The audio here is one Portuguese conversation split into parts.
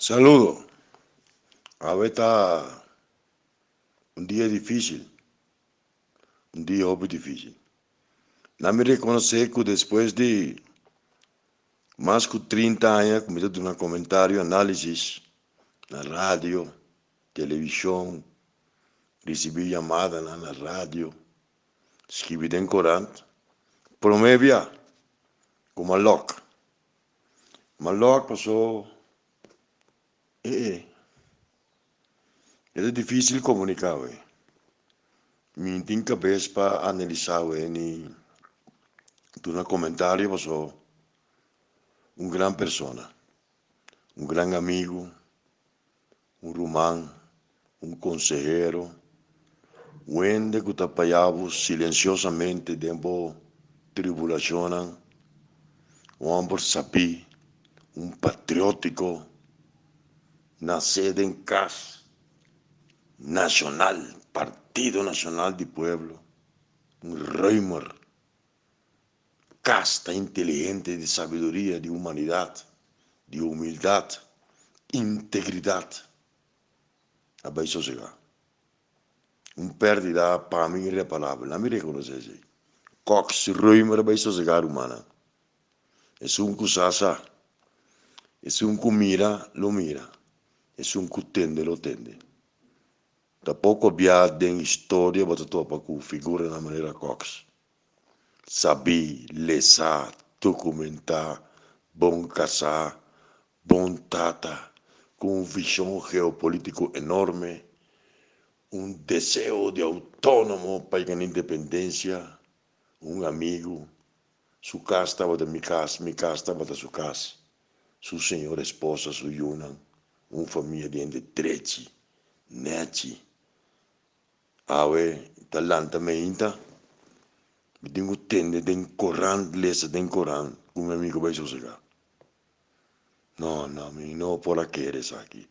Saludo. Ahorita un día difícil, un día muy difícil. No me reconoce que después de más de 30 años, como de un comentario, análisis, na radio, televisión, recibí llamada na radio, escrevi en corante, promevia como Malok. Malok passou, é difícil comunicar, me tem cabeça para analisar, ni um comentário passou grande persona, grande amigo, román, consejero, wende que tapayabo silenciosamente dentro tribulación, hombre sapi, patriótico, nacido en CAS, nacional, Partido Nacional del Pueblo, reimer, casta inteligente de sabiduría, de humanidad, de humildad, integridad. Abai sossegar. Pérdida para mim irreparável. Não me reconhece isso. Cox ruimer vai sossegar humana. É kusasa. É kumira, lo mira. É kutende, lo tende. Tampouco havia den história, mas topa com figura na maneira Cox. Saber, lesar, documentar, bom caçar, bom tata, com visão geopolítico enorme, desejo de autônomo para a independência, amigo, sua casa estava da minha casa estava da sua casa, sua senhora esposa, sua Yunan, família de 13, nete, talanta meinta, me tenho tende de Coran, lesa de Coran, amigo vai sossegar. Não, não por aquele aqui.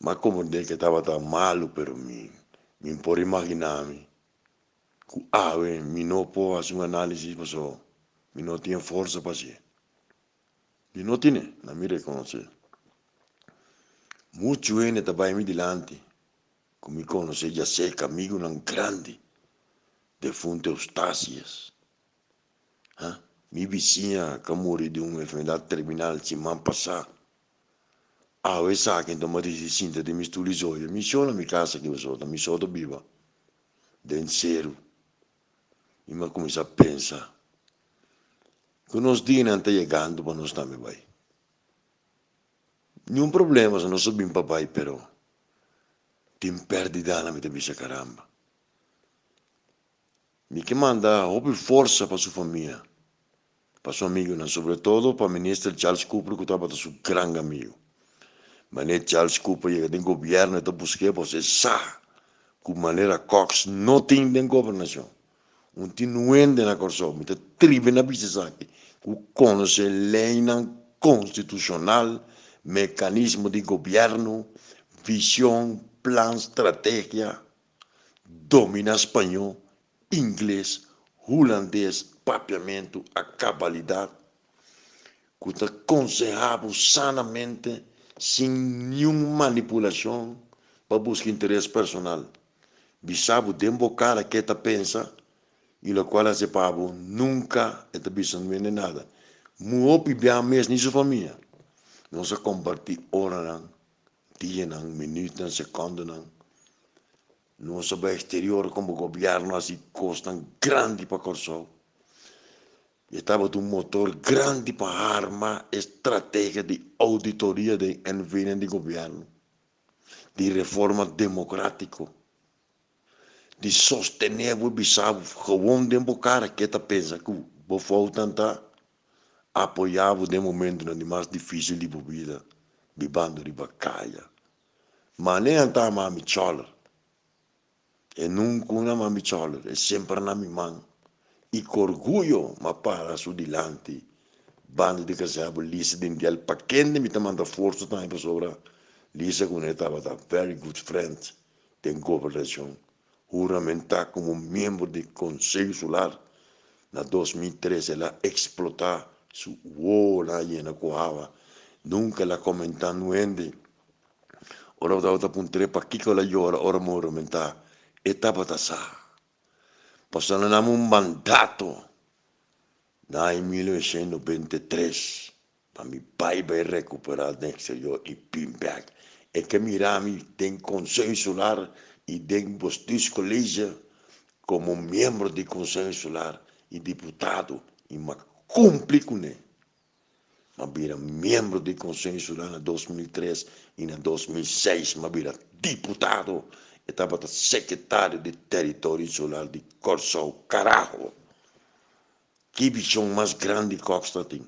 Mas como de que estava tão malo para mim, me pode imaginar-me, que me não pode fazer análise, mas me não tinha força para fazer. Me não tinha, não me reconhece. Muito gente estava me dilante, que me conhece, já sei que amigo não grande, de Fonte Eustácias. Mi vizinha que morreu de uma enfermidade terminal semana passada. Eu sei que então me sinto de misturizou, me chama na casa que eu sou, me sou viva, de zero. E me começa a pensar, que nos dias não está chegando para nós também vai. Nenhum problema se nós sabemos papai, pero tem perdida na minha vida, caramba. Me que manda força para sua família, para seu amigo, sobretudo para o ministro Charles Cooper, que estava seu grande amigo. Mas Charles Cooper chega do governo e está buscando, você sabe, de maneira Cox não tem nem governação. Continuando na corso, me tribe na bisa aqui, que conhece lei constitucional, mecanismo de governo, visão, plano, estratégia, domina espanhol, inglês, holandês, papiamento, a cabalidade, que está aconselhado sanamente, sem nenhuma manipulação, para buscar interesse personal. Bisabo dembocar a que está pensa, e o qual se pabo nunca está pensando em nada. Muopi bem mesmo nisso família. Não se compartilha hora não, dia não, minuto não, segundo não. Não se vai exterior como governo assim custa grande para corso. E estava um motor grande para arma estratégia de auditoria de envio de governo, de reforma democrática, de sostener o bisabo, gewoon de bocara que está pensa que o falta apoiava de momento no mais difícil de vida, bibando de bacaia. Mas nem está mami chola. E nunca uma mami chola, é sempre na minha mão. E com orgulho, mas para su dilante, bando de casabo, lisa de indial, para quem me manda força também para sobra, lisa com ele estava very good friend, tem governação, juramentar como membro do Conselho Solar, na 2013, ela explotar su uola e na coava, nunca la comentando ende. Ora eu puntere pa kiko la yora, ora moro menta, etapa tasa. Passando na um mandato, na em 1993, para meu pai vai recuperar no exterior e Pimbag. É que mirami tem Conselho Insular e tem postis colégio como membro do Conselho Insular e deputado, e ma cumpri com ele. Mas vira membro do Conselho Insular em 2003 e em 2006, mas vira deputado. Estava secretário de Território Insular de Corsol, carajo. Que visão mais grande que Costa tem?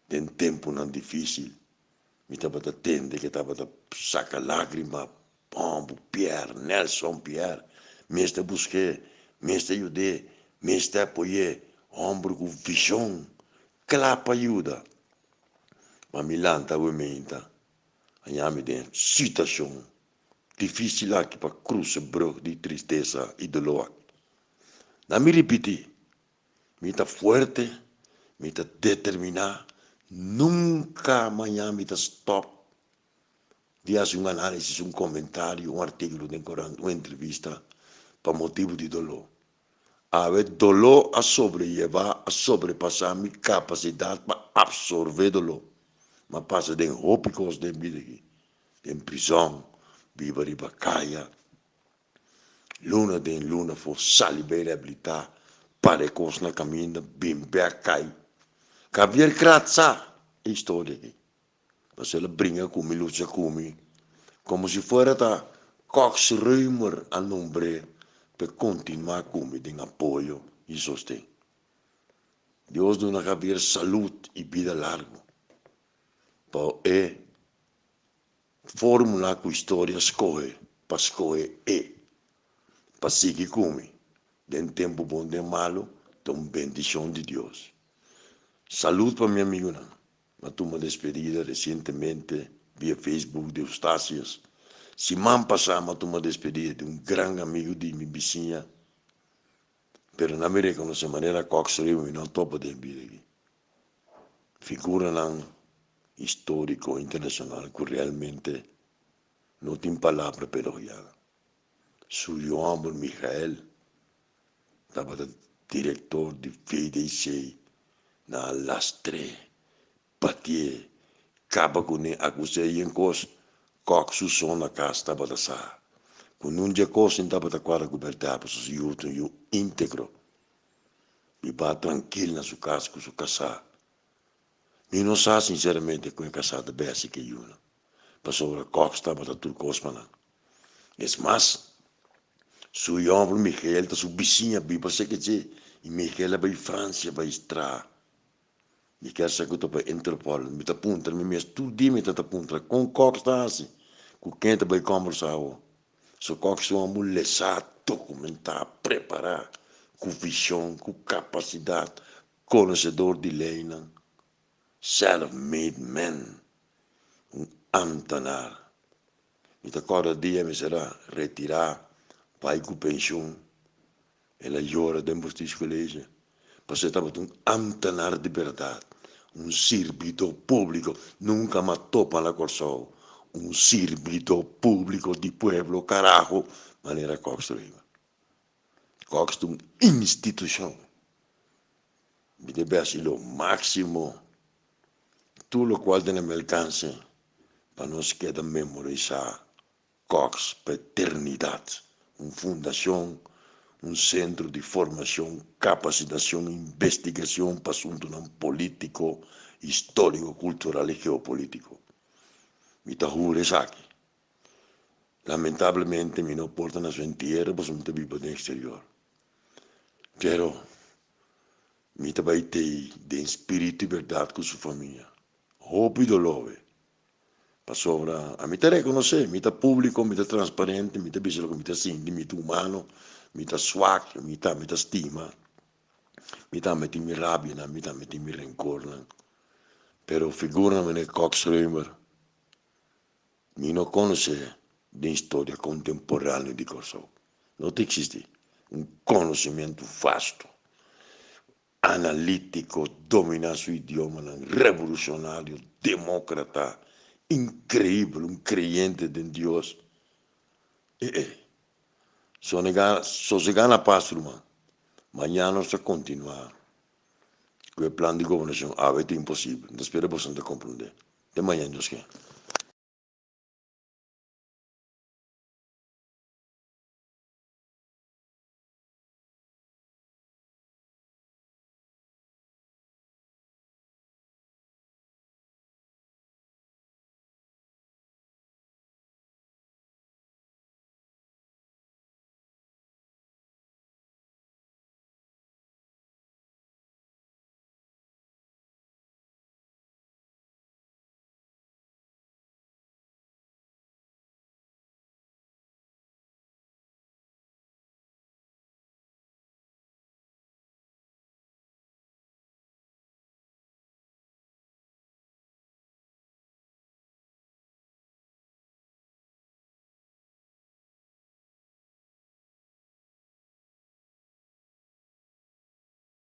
Tem tempo não difícil. Me estava tendo que estava sacar lágrima, Pombo, Pierre, Nelson Pierre. Me está busquei, me está ajudei, me está apoiei. Ombro com visão, clapa ajuda. Mas Milan estava menta. Andiamo in situazione difficile anche per cruzare brug di tristezza e dolore. Non mi ripeti, mi sta forte, mi sta determinata, nunca amanhã mi sta stop di fare un'analisi, un commentario, un articolo, un'intervista per motivo di dolore. Ave dolore a sobrellevar, a sobrepassar minha capacidade para absorver dolor. Mas passa de tópicos de vida aqui. Em prisão, viva de bacaia. Luna de luna for salibere habilitar, para cos na caminho, bem cai. Cavier kratza, história aqui. Mas ela brinca comigo, luta comigo, como se fosse a Cox Römer a nombre, para continuar comigo em apoio e sostém. Deus dona Javier saúde e vida larga. Para fórmula que a história escolhe, para escolher para seguir comigo. De tempo bom, de malo, então bendição de Deus. Saúde para minha amiga. Eu estou despedida recentemente via Facebook de Eustácias. Semana passada, eu estou despedida de grande amigo de minha vizinha. Pero não me reconhece de maneira coxeira e não topo de vida aqui. Figura não histórico internacional que realmente não tem palavra para elogiar. Seu amigo Michael estava diretor de FDC na lastre, patie, capa com ne acusei em cos, coxo som na casa estava da sa. Com um dia coisa estava da quadra coberta para os outros e o íntegro. E vai tranquilo na sua casa com sua casa. E não sabe sinceramente com a casa de bem que eu não. Passou a coxa estava da tudo cosmana. Es mais, seu homem Michael da sua vizinha viva se que dizer e Michael vai França vai estar. E quer saber que eu para Interpol, me tá punta, me mesmo tudo dia me tá punta, com Cox está assim, com quem tá vai conversar, so Cox é uma mulher documentar, preparar, com visão, com capacidade, conhecedor de lei, self-made man, antanar. E tá cada dia me será retirar, pai com pensão, ela llora dentro do colégio, porque estava um antanar de verdade. Un servitore pubblico, nunca ma topa la Corsol, un servitore pubblico di pueblo, carajo, manera construida. Cox è un'istituzione, mi deve essere lo massimo, tutto lo quale tiene alcance, per non scheda memorizzare Cox per eternità, una fondazione, un centro di formazione, capacitazione, investigazione per assunto non politico, storico, culturale e geopolitico. Mi tahure saki. Lamentavelmente mi non portano a sentiero per assunto vivo nell'esteriore. Però mi tabaitei di spirito e verdad con sua famiglia. Hopi dolore. Pa sopra, a mi te reconoce, mi ta pubblico, mi ta trasparente, mi ta bisogno, mi ta sindi, mi ta umano, mi ta swag, mi ta stima, mi ta metti rabbia, mi ta metti rencor. Però figurami nel Cox Römer, mi non conosce di storia contemporanea di Kosovo. Non esiste un conoscimento vasto, analitico, domina su idioma, rivoluzionario, demócrata, increíble, un creyente en Dios. Só se gana paz, irmão. Mañana se continuar. Com o plano de governação, é impossível. Espero que você compreender. De manhã, Deus quer.